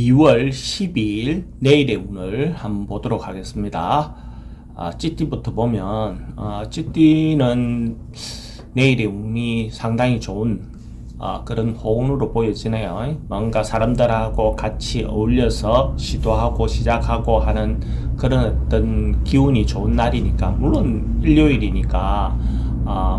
2월 12일 내일의 운을 한번 보도록 하겠습니다. 찌띠부터 보면 찌띠는 내일의 운이 상당히 좋은 그런 호운으로 보여지네요. 뭔가 사람들하고 같이 어울려서 시도하고 시작하고 하는 그런 어떤 기운이 좋은 날이니까, 물론 일요일이니까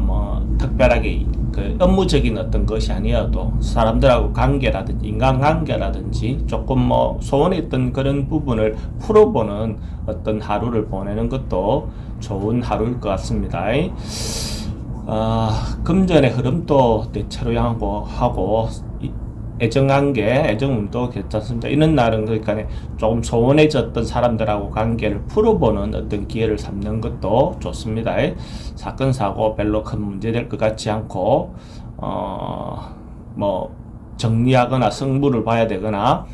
뭐 특별하게 그 업무적인 어떤 것이 아니어도 사람들하고 관계라든지 인간관계라든지 조금 뭐 소원했던 그런 부분을 풀어보는 어떤 하루를 보내는 것도 좋은 하루일 것 같습니다. 금전의 흐름도 대체로 양호하고 애정관계, 애정운도 괜찮습니다. 이런 날은 그러니까 조금 소원해졌던 사람들하고 관계를 풀어보는 어떤 기회를 삼는 것도 좋습니다. 사건 사고 별로 큰 문제 될 것 같지 않고 뭐 정리하거나 승부를 봐야 되거나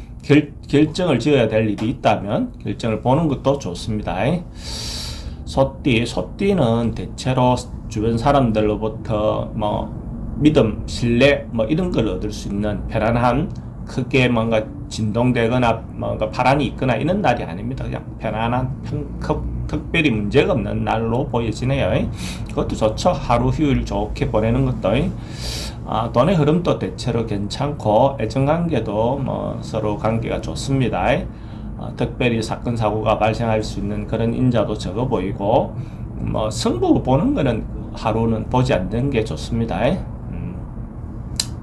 결정을 지어야 될 일이 있다면 결정을 보는 것도 좋습니다. 소띠는 대체로 주변 사람들로부터 뭐 믿음, 신뢰 뭐 이런 걸 얻을 수 있는 편안한, 크게 뭔가 진동되거나 뭔가 파란이 있거나 이런 날이 아닙니다. 그냥 편안한, 특별히 문제가 없는 날로 보여지네요. 그것도 좋죠. 하루 휴일 좋게 보내는 것도. 돈의 흐름도 대체로 괜찮고 애정관계도 뭐 서로 관계가 좋습니다. 특별히 사건 사고가 발생할 수 있는 그런 인자도 적어 보이고, 뭐 승부 보는 거는 하루는 보지 않는 게 좋습니다.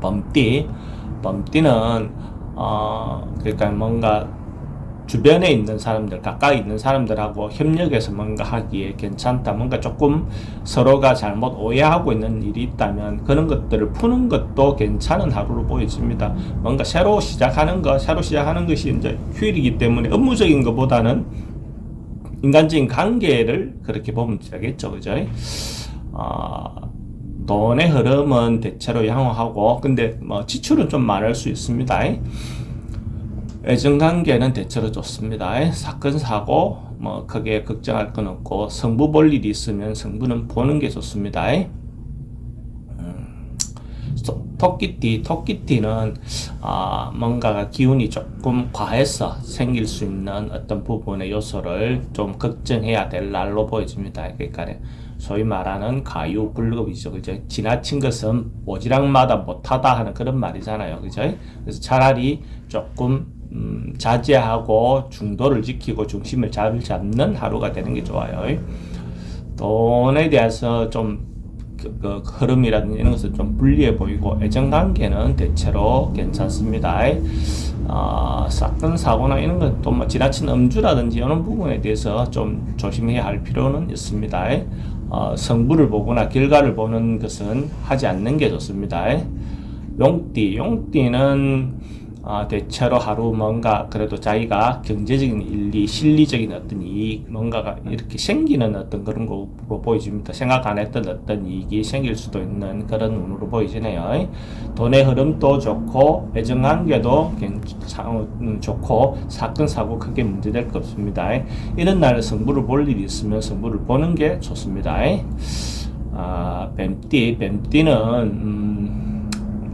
범띠는 그러니까 뭔가 주변에 있는 사람들, 가까이 있는 사람들하고 협력해서 뭔가 하기에 괜찮다. 뭔가 조금 서로가 잘못 오해하고 있는 일이 있다면 그런 것들을 푸는 것도 괜찮은 하루로 보여집니다. 뭔가 새로 시작하는 것이 이제 휴일이기 때문에 업무적인 것보다는 인간적인 관계를 그렇게 보면 되겠죠. 그죠? 돈의 흐름은 대체로 양호하고, 근데 뭐 지출은 좀 많을 수 있습니다. 애정관계는 대체로 좋습니다. 사건 사고 뭐 크게 걱정할 건 없고, 승부 볼 일이 있으면 승부는 보는 게 좋습니다. 토끼띠는 뭔가가 기운이 조금 과해서 생길 수 있는 어떤 부분의 요소를 좀 걱정해야 될 날로 보여집니다. 그러니까 소위 말하는 가유 불급이죠. 그죠? 지나친 것은 오지랖마다 못하다 하는 그런 말이잖아요. 그죠? 그래서 차라리 조금 자제하고 중도를 지키고 중심을 잘 잡는 하루가 되는 게 좋아요. 돈에 대해서 좀 그 흐름이라든지 이런 것은 좀 불리해 보이고, 애정관계는 대체로 괜찮습니다. 사건 사고나 이런 건 또 뭐 지나친 음주라든지 이런 부분에 대해서 좀 조심해야 할 필요는 있습니다. 성부를 보거나 결과를 보는 것은 하지 않는 게 좋습니다. 용띠는 대체로 하루 뭔가 그래도 자기가 경제적인 일리, 실리적인 어떤 이익, 뭔가가 이렇게 생기는 어떤 그런 거로 보여집니다. 생각 안 했던 어떤 이익이 생길 수도 있는 그런 운으로 보이지네요. 돈의 흐름도 좋고, 애정관계도 좋고, 사건, 사고 크게 문제될 거 없습니다. 이런 날 승부를 볼 일이 있으면 승부를 보는 게 좋습니다. 뱀띠는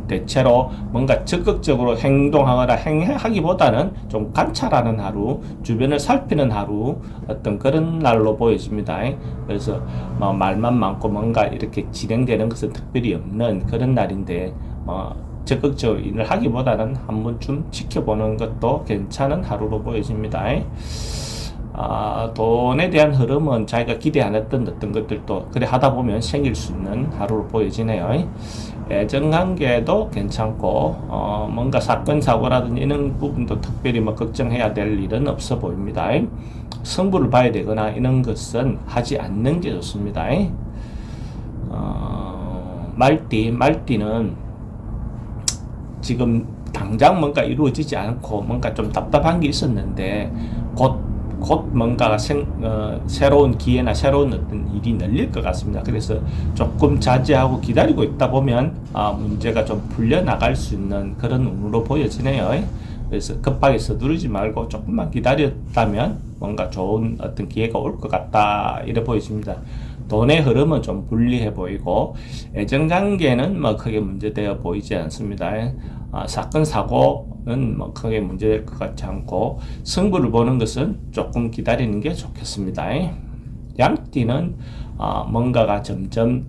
대체로 뭔가 적극적으로 행동하거나 하기보다는 좀 관찰하는 하루, 주변을 살피는 하루, 어떤 그런 날로 보여집니다. 그래서 뭐 말만 많고 뭔가 이렇게 진행되는 것은 특별히 없는 그런 날인데, 적극적으로 일을 하기보다는 한 번쯤 지켜보는 것도 괜찮은 하루로 보여집니다. 돈에 대한 흐름은 자기가 기대 안 했던 어떤 것들도 그래 하다 보면 생길 수 있는 하루로 보여지네요. 애정관계도 괜찮고, 뭔가 사건 사고라든지 이런 부분도 특별히 뭐 걱정해야 될 일은 없어 보입니다. 승부를 봐야 되거나 이런 것은 하지 않는 게 좋습니다. 말띠는 지금 당장 뭔가 이루어지지 않고 뭔가 좀 답답한 게 있었는데 곧 뭔가가 새로운 기회나 새로운 어떤 일이 열릴 것 같습니다. 그래서 조금 자제하고 기다리고 있다 보면 문제가 좀 풀려나갈 수 있는 그런 운으로 보여지네요. 그래서 급하게 서두르지 말고 조금만 기다렸다면 뭔가 좋은 어떤 기회가 올 것 같다, 이래 보여집니다. 돈의 흐름은 좀 불리해 보이고, 애정관계는 뭐 크게 문제되어 보이지 않습니다. 사건 사고는 뭐 크게 문제될 것 같지 않고 승부를 보는 것은 조금 기다리는 게 좋겠습니다. 양띠는 뭔가가 점점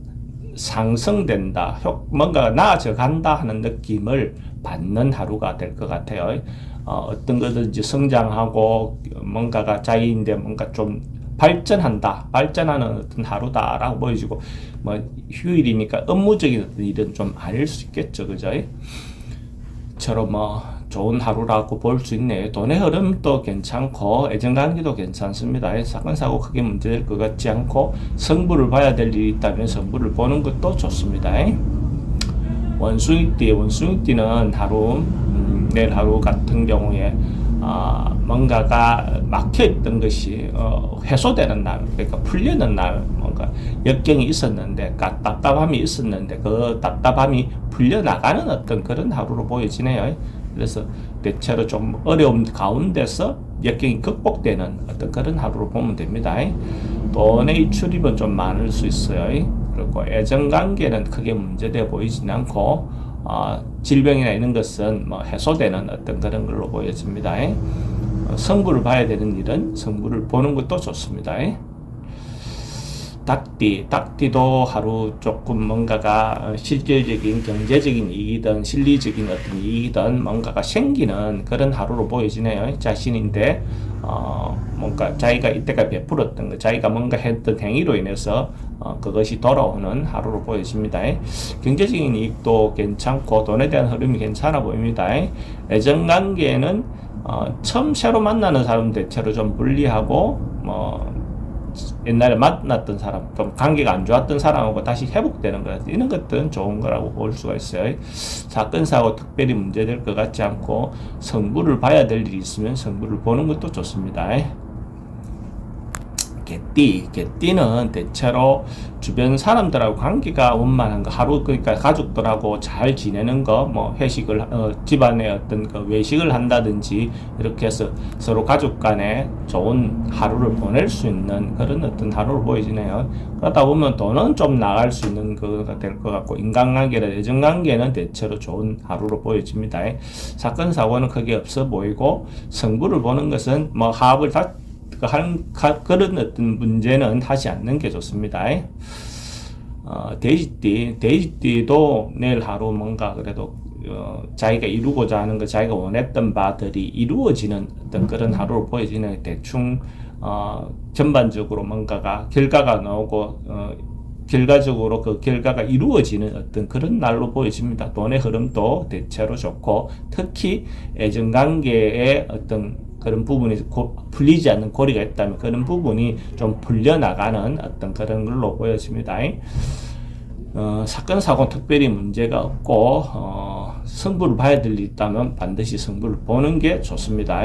상승된다, 뭔가가 나아져 간다 하는 느낌을 받는 하루가 될 것 같아요. 어떤 거든지 성장하고 뭔가가 자기인데 뭔가 좀 발전하는 어떤 하루다라고 보여지고, 뭐 휴일이니까 업무적인 어떤 일은 좀 아닐 수 있겠죠, 그죠? 처럼 뭐 좋은 하루라고 볼 수 있네요. 돈의 흐름도 괜찮고 애정관계도 괜찮습니다. 사건 사고 크게 문제될 것 같지 않고 승부를 봐야 될 일이 있다면 승부를 보는 것도 좋습니다. 원숭이띠는 하루 내일 하루 같은 경우에 뭔가가 막혀있던 것이 해소되는 날, 그러니까 풀리는 날, 뭔가 역경이 있었는데, 답답함이 있었는데 그 답답함이 풀려나가는 어떤 그런 하루로 보여지네요. 그래서 대체로 좀 어려움 가운데서 역경이 극복되는 어떤 그런 하루로 보면 됩니다. 돈의 출입은 좀 많을 수 있어요. 그리고 애정관계는 크게 문제되어 보이지는 않고 질병이나 이런 것은 뭐 해소되는 어떤 그런 걸로 보여집니다. 승부를 봐야 되는 일은 승부를 보는 것도 좋습니다. 닭띠도 하루 조금 뭔가가 실질적인 경제적인 이익이든 실리적인 어떤 이익이든 뭔가가 생기는 그런 하루로 보여지네요. 자신인데 뭔가 자기가 이때까지 베풀었던 거, 자기가 뭔가 했던 행위로 인해서 그것이 돌아오는 하루로 보여집니다. 경제적인 이익도 괜찮고 돈에 대한 흐름이 괜찮아 보입니다. 애정관계는 처음 새로 만나는 사람 대체로 좀 불리하고, 옛날에 만났던 사람, 좀 관계가 안 좋았던 사람하고 다시 회복되는 것 같아요. 이런 것들은 좋은 거라고 볼 수가 있어요. 사건, 사고 특별히 문제될 것 같지 않고 승부를 봐야 될 일이 있으면 승부를 보는 것도 좋습니다. 개띠는 대체로 주변 사람들하고 관계가 원만한 거, 하루 그러니까 가족들하고 잘 지내는 거, 뭐 회식을 집안에 어떤 그 외식을 한다든지 이렇게 해서 서로 가족 간에 좋은 하루를 보낼 수 있는 그런 어떤 하루를 보여지네요. 그러다 보면 돈은 좀 나갈 수 있는 거가 될 것 같고, 인간관계나 애정관계는 대체로 좋은 하루로 보여집니다. 사건 사고는 크게 없어 보이고, 승부를 보는 것은 뭐 합을 다 그런 어떤 문제는 하지 않는 게 좋습니다. 돼지띠도 내일 하루 뭔가 그래도 자기가 이루고자 하는 거, 자기가 원했던 바들이 이루어지는 어떤 그런 하루로 보여지는, 대충 전반적으로 뭔가가 결과가 나오고 결과적으로 그 결과가 이루어지는 어떤 그런 날로 보여집니다. 돈의 흐름도 대체로 좋고, 특히 애정관계의 어떤 그런 부분이 풀리지 않는 고리가 있다면 그런 부분이 좀 풀려나가는 어떤 그런 걸로 보여집니다. 사건, 사고 특별히 문제가 없고, 승부를 봐야 될 일이 있다면 반드시 승부를 보는 게 좋습니다.